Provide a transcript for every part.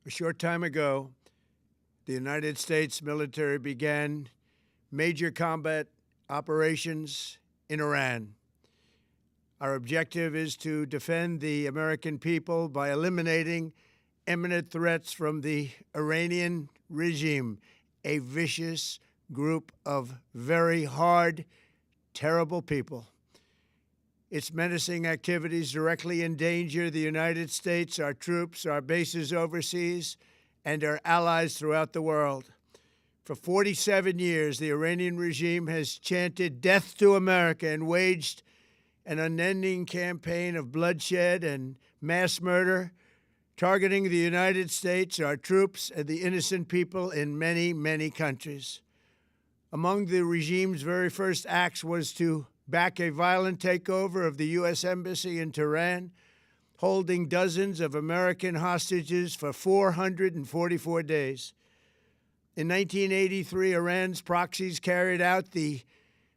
A short time ago, the United States military began major combat operations in Iran. Our objective is to defend the American people by eliminating imminent threats from the Iranian regime, a vicious group of very hard, terrible people. Its menacing activities directly endanger the United States, our troops, our bases overseas, and our allies throughout the world. For 47 years, the Iranian regime has chanted death to America and waged an unending campaign of bloodshed and mass murder, targeting the United States, our troops, and the innocent people in many, many countries. Among the regime's very first acts was to back a violent takeover of the U.S. Embassy in Tehran, holding dozens of American hostages for 444 days. In 1983, Iran's proxies carried out the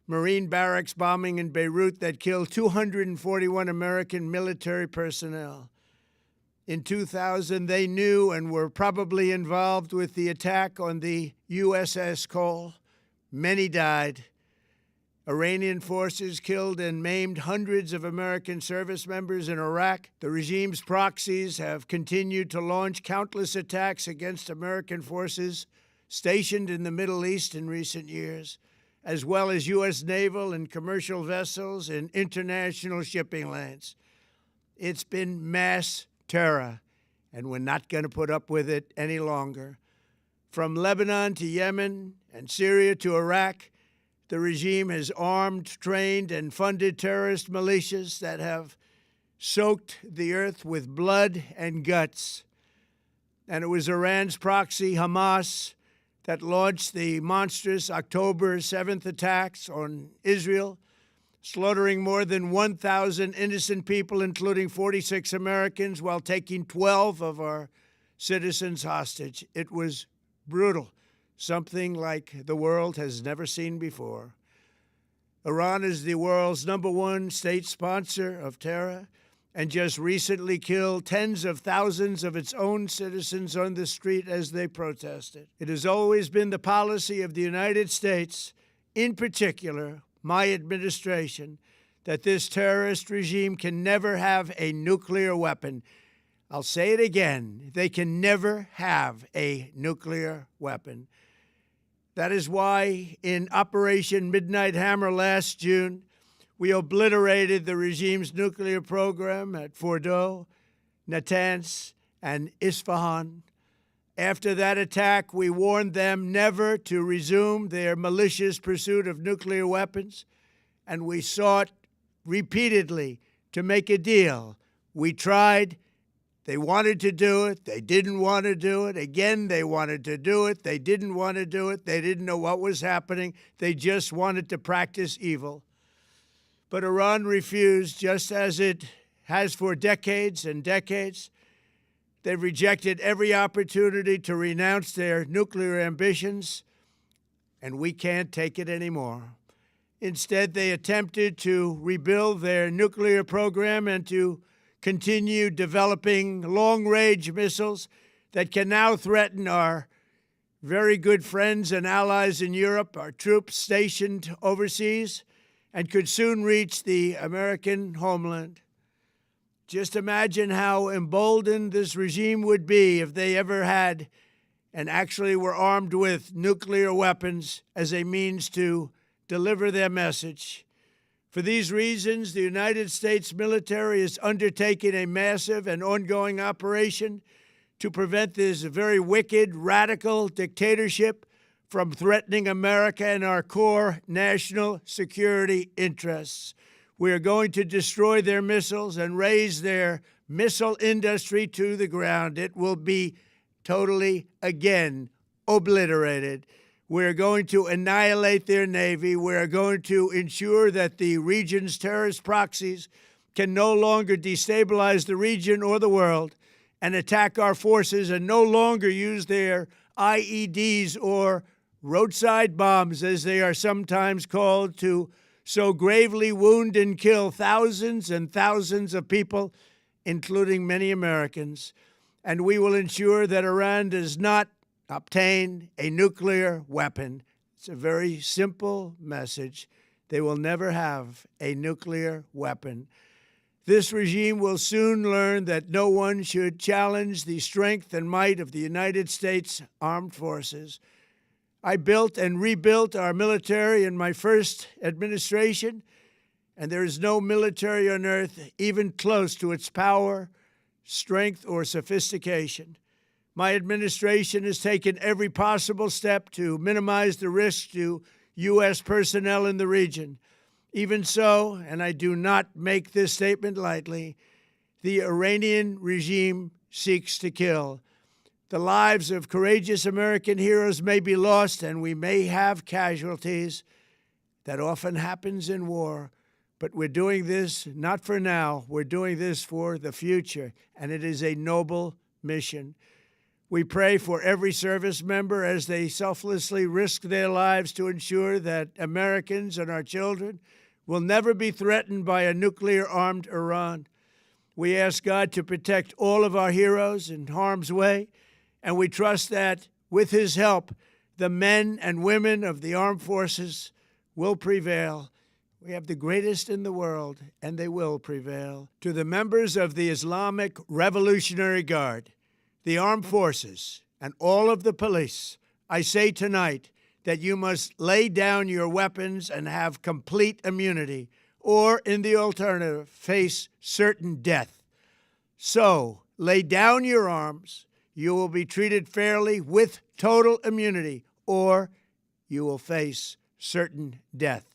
Marine barracks bombing in Beirut that killed 241 American military personnel. In 2000, they knew and were probably involved with the attack on the USS Cole. Many died. Iranian forces killed and maimed hundreds of American service members in Iraq. The regime's proxies have continued to launch countless attacks against American forces stationed in the Middle East in recent years, as well as U.S. naval and commercial vessels in international shipping lanes. It's been mass terror, and we're not going to put up with it any longer. From Lebanon to Yemen and Syria to Iraq, the regime has armed, trained, and funded terrorist militias that have soaked the earth with blood and guts. And it was Iran's proxy, Hamas, that launched the monstrous October 7th attacks on Israel, slaughtering more than 1,000 innocent people, including 46 Americans, while taking 12 of our citizens hostage. It was brutal, something like the world has never seen before. Iran is the world's #1 state sponsor of terror and just recently killed tens of thousands of its own citizens on the street as they protested. It has always been the policy of the United States, in particular my administration, that this terrorist regime can never have a nuclear weapon. I'll say it again, they can never have a nuclear weapon. That is why in Operation Midnight Hammer last June, we obliterated the regime's nuclear program at Fordow, Natanz, and Isfahan. After that attack, we warned them never to resume their malicious pursuit of nuclear weapons, and we sought repeatedly to make a deal. We tried. They wanted to do it. They didn't want to do it. Again, they wanted to do it. They didn't want to do it. They didn't know what was happening. They just wanted to practice evil. But Iran refused, just as it has for decades and decades. They've rejected every opportunity to renounce their nuclear ambitions, and we can't take it anymore. Instead, they attempted to rebuild their nuclear program and to continue developing long-range missiles that can now threaten our very good friends and allies in Europe, our troops stationed overseas, and could soon reach the American homeland. Just imagine how emboldened this regime would be if they ever had and actually were armed with nuclear weapons as a means to deliver their message. For these reasons, the United States military is undertaking a massive and ongoing operation to prevent this very wicked, radical dictatorship from threatening America and our core national security interests. We are going to destroy their missiles and raise their missile industry to the ground. It will be totally, again, obliterated. We're going to annihilate their Navy. We're going to ensure that the region's terrorist proxies can no longer destabilize the region or the world and attack our forces and no longer use their IEDs or roadside bombs, as they are sometimes called, to so gravely wound and kill thousands and thousands of people, including many Americans. and we will ensure that Iran does not obtain a nuclear weapon. It's a very simple message. They will never have a nuclear weapon. This regime will soon learn that no one should challenge the strength and might of the United States Armed Forces. I built and rebuilt our military in my first administration, and there is no military on earth even close to its power, strength, or sophistication. My administration has taken every possible step to minimize the risk to U.S. personnel in the region. Even so, and I do not make this statement lightly, the Iranian regime seeks to kill. The lives of courageous American heroes may be lost, and we may have casualties. That often happens in war. But we're doing this not for now. We're doing this for the future, and it is a noble mission. We pray for every service member as they selflessly risk their lives to ensure that Americans and our children will never be threatened by a nuclear-armed Iran. We ask God to protect all of our heroes in harm's way, and we trust that, with His help, the men and women of the armed forces will prevail. We have the greatest in the world, and they will prevail. To the members of the Islamic Revolutionary Guard, the armed forces, and all of the police, I say tonight that you must lay down your weapons and have complete immunity, or, in the alternative, face certain death. So, lay down your arms. You will be treated fairly with total immunity, or you will face certain death.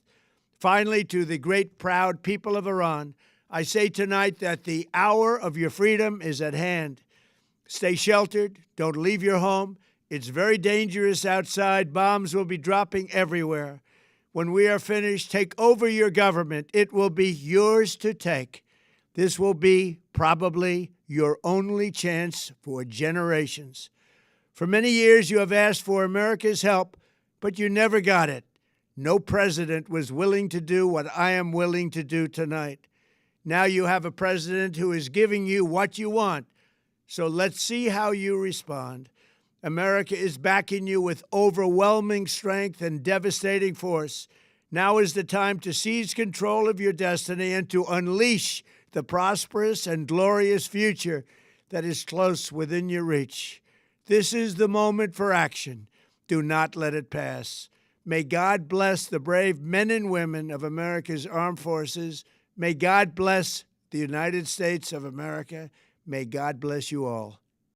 Finally, to the great, proud people of Iran, I say tonight that the hour of your freedom is at hand. Stay sheltered. Don't leave your home. It's very dangerous outside. Bombs will be dropping everywhere. When we are finished, take over your government. It will be yours to take. This will be probably your only chance for generations. For many years, you have asked for America's help, but you never got it. No president was willing to do what I am willing to do tonight. Now you have a president who is giving you what you want. So let's see how you respond. America is backing you with overwhelming strength and devastating force. Now is the time to seize control of your destiny and to unleash the prosperous and glorious future that is close within your reach. This is the moment for action. Do not let it pass. May God bless the brave men and women of America's armed forces. May God bless the United States of America. May God bless you all.